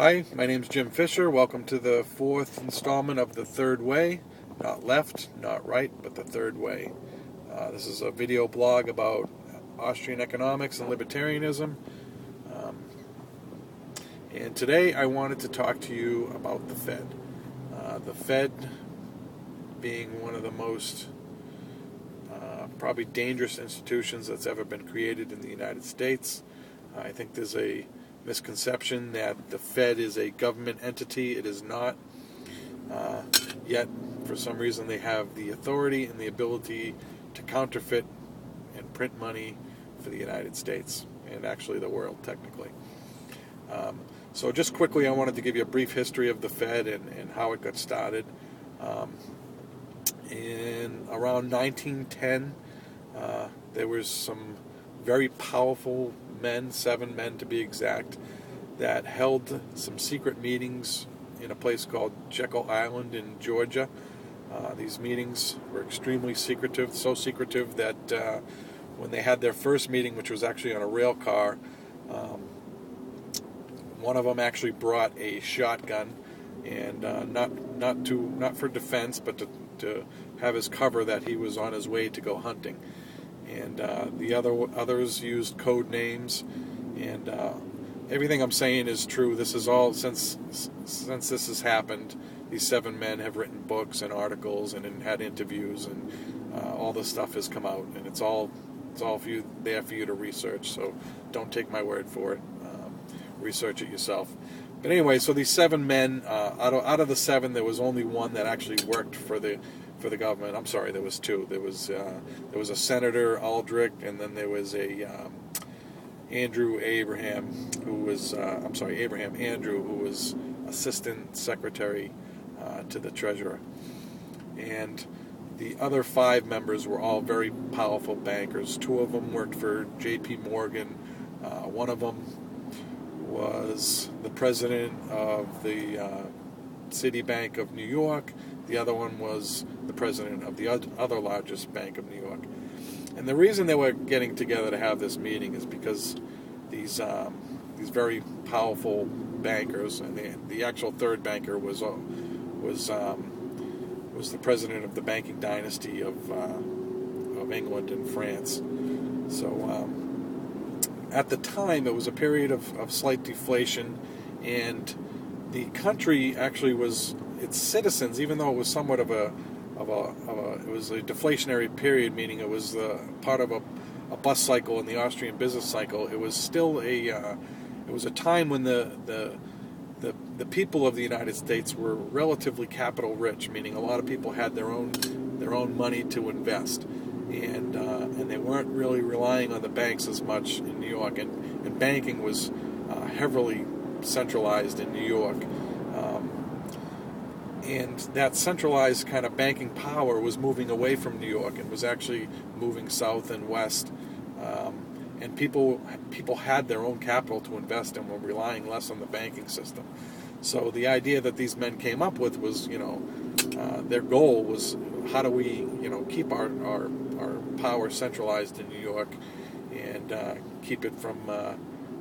Hi, my name's Jim Fisher. Welcome to the fourth installment of The Third Way. Not left, not right, but the third way. This is a video blog about Austrian economics and libertarianism. Um, and today I wanted to talk to you about the Fed. The Fed being one of the most probably dangerous institutions that's ever been created in the United States. I think there's a misconception that the Fed is a government entity. It is not. Yet, for some reason, they have the authority and the ability to counterfeit and print money for the United States and actually the world, technically. So just quickly, I wanted to give you a brief history of the Fed and how it got started. In around 1910, there was some very powerful men, 7 men to be exact, that held some secret meetings in a place called Jekyll Island in Georgia. These meetings were extremely secretive, so secretive that when they had their first meeting, which was actually on a rail car, one of them actually brought a shotgun, and not for defense, but to have his cover that he was on his way to go hunting. And the others used code names, and everything I'm saying is true. This is all since this has happened. These 7 men have written books and articles and had interviews, and all this stuff has come out, and it's all there for you to research. So don't take my word for it. Research it yourself. But anyway, so these 7 men, out of the 7, there was only one that actually worked for the government. I'm sorry, there was 2. There was a Senator Aldrich, and then there was a Andrew Andrew, who was Assistant Secretary to the Treasurer. And the other 5 members were all very powerful bankers. 2 of them worked for J.P. Morgan. One of them was the president of the Citibank of New York. The other one was the president of the other largest bank of New York. And the reason they were getting together to have this meeting is because these very powerful bankers, and the actual third banker was the president of the banking dynasty of England and France. So at the time, it was a period of slight deflation, and the country actually was, its citizens, even though it was somewhat it was a deflationary period, meaning it was part of a bust cycle in the Austrian business cycle. It was still it was a time when the people of the United States were relatively capital rich, meaning a lot of people had their own money to invest, and they weren't really relying on the banks as much in New York, and banking was heavily centralized in New York. And that centralized kind of banking power was moving away from New York and was actually moving south and west. And people had their own capital to invest and were relying less on the banking system. So the idea that these men came up with was, their goal was, how do we, keep our power centralized in New York and keep it from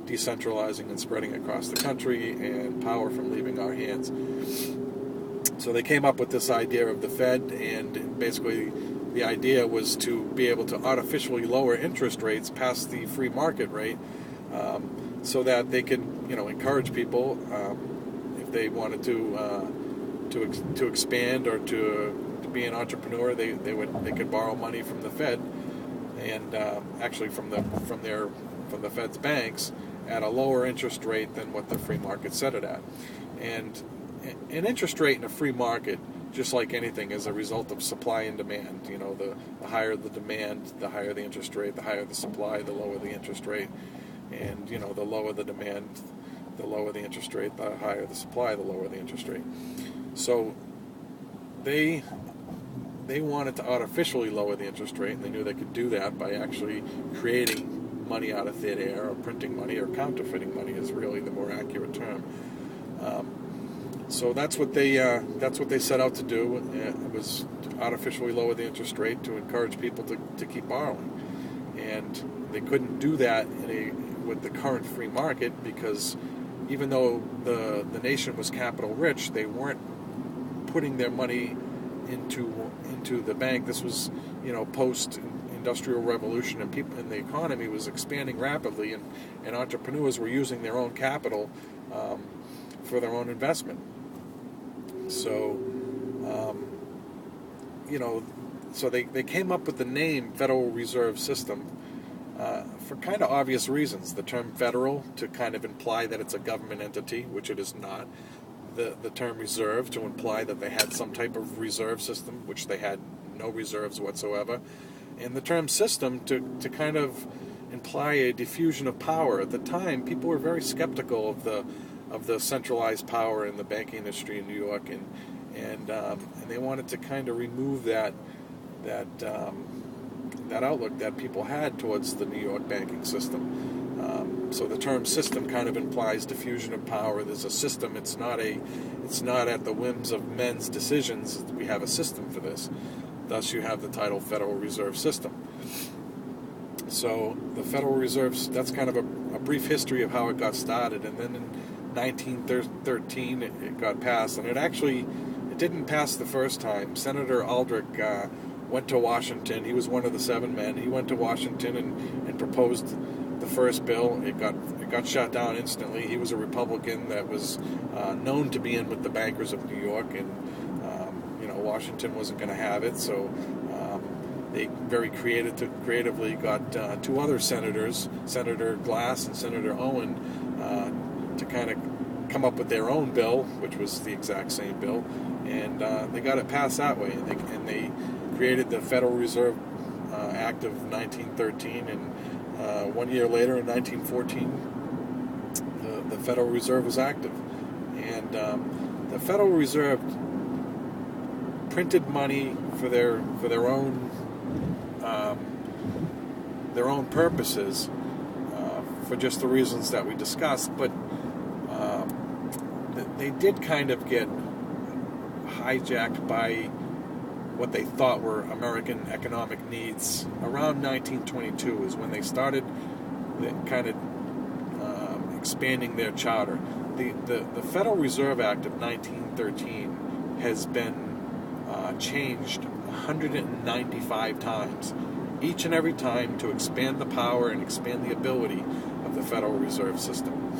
decentralizing and spreading across the country, and power from leaving our hands. So they came up with this idea of the Fed, and basically the idea was to be able to artificially lower interest rates past the free market rate, so that they could, encourage people, if they wanted to expand or to be an entrepreneur, they could borrow money from the Fed, and actually from the Fed's banks at a lower interest rate than what the free market set it at. And an interest rate in a free market, just like anything, is a result of supply and demand. The higher the demand, the higher the interest rate. The higher the supply, the lower the interest rate. And, the lower the demand, the lower the interest rate. The higher the supply, the lower the interest rate. So they wanted to artificially lower the interest rate, and they knew they could do that by actually creating money out of thin air, or printing money, or counterfeiting money is really the more accurate term. So that's what they set out to do. It was to artificially lower the interest rate to encourage people to keep borrowing, and they couldn't do that with the current free market because even though the nation was capital rich, they weren't putting their money into the bank. This was, post industrial revolution, and people and the economy was expanding rapidly, and entrepreneurs were using their own capital for their own investment. So so they came up with the name Federal Reserve System for kind of obvious reasons. The term federal to kind of imply that it's a government entity, which it is not. The term reserve to imply that they had some type of reserve system, which they had no reserves whatsoever. And the term system to kind of imply a diffusion of power. At the time, people were very skeptical of the centralized power in the banking industry in New York, and they wanted to kind of remove that outlook that people had towards the New York banking system. So the term system kind of implies diffusion of power. There's a system. It's not at the whims of men's decisions. We have a system for this. Thus, you have the title Federal Reserve System. So the Federal Reserve, that's kind of a brief history of how it got started. And then in 1913, it got passed. And it didn't pass the first time. Senator Aldrich went to Washington. He was one of the 7 men. He went to Washington and proposed the first bill. It got shot down instantly. He was a Republican that was known to be in with the bankers of New York, and Washington wasn't going to have it. So they very creatively got 2 other senators, Senator Glass and Senator Owen, to kind of come up with their own bill, which was the exact same bill, and they got it passed that way. And they created the Federal Reserve Act of 1913, and 1 year later, in 1914, the Federal Reserve was active. And the Federal Reserve printed money for their own purposes, for just the reasons that we discussed, but they did kind of get hijacked by what they thought were American economic needs. Around 1922 is when they started kind of expanding their charter. The Federal Reserve Act of 1913 has been changed 195 times, each and every time to expand the power and expand the ability of the Federal Reserve System.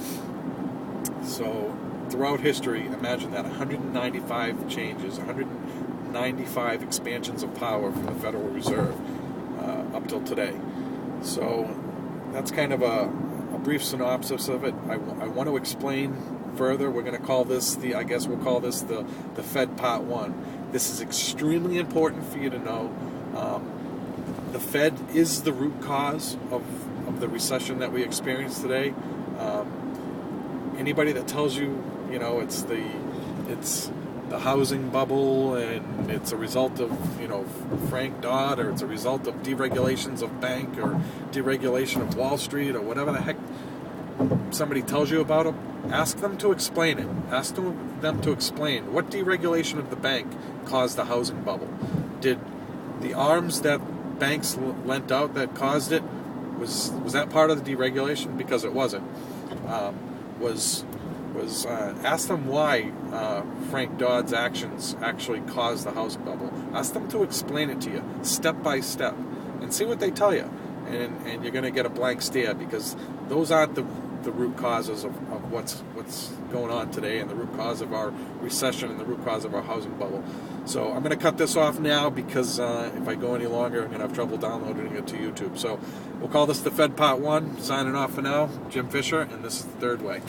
So throughout history, imagine that, 195 changes, 195 expansions of power from the Federal Reserve up till today. So that's kind of a brief synopsis of it. I want to explain further. We're going to call this we'll call this the Fed Part 1. This is extremely important for you to know. The Fed is the root cause of the recession that we experience today. Anybody that tells you, it's the housing bubble and it's a result of, Frank Dodd, or it's a result of deregulations of bank or deregulation of Wall Street or whatever the heck somebody tells you about them, ask them to explain it. Ask them to explain what deregulation of the bank caused the housing bubble. Did the arms that banks lent out that caused it, was that part of the deregulation? Because it wasn't. Ask them why Frank Dodd's actions actually caused the housing bubble. Ask them to explain it to you step by step, and see what they tell you. And you're going to get a blank stare, because those aren't the root causes of what's going on today, and the root cause of our recession, and the root cause of our housing bubble. So I'm going to cut this off now, because if I go any longer, I'm going to have trouble downloading it to YouTube. So we'll call this the Fed Part 1. Signing off for now, Jim Fisher, and this is The Third Way.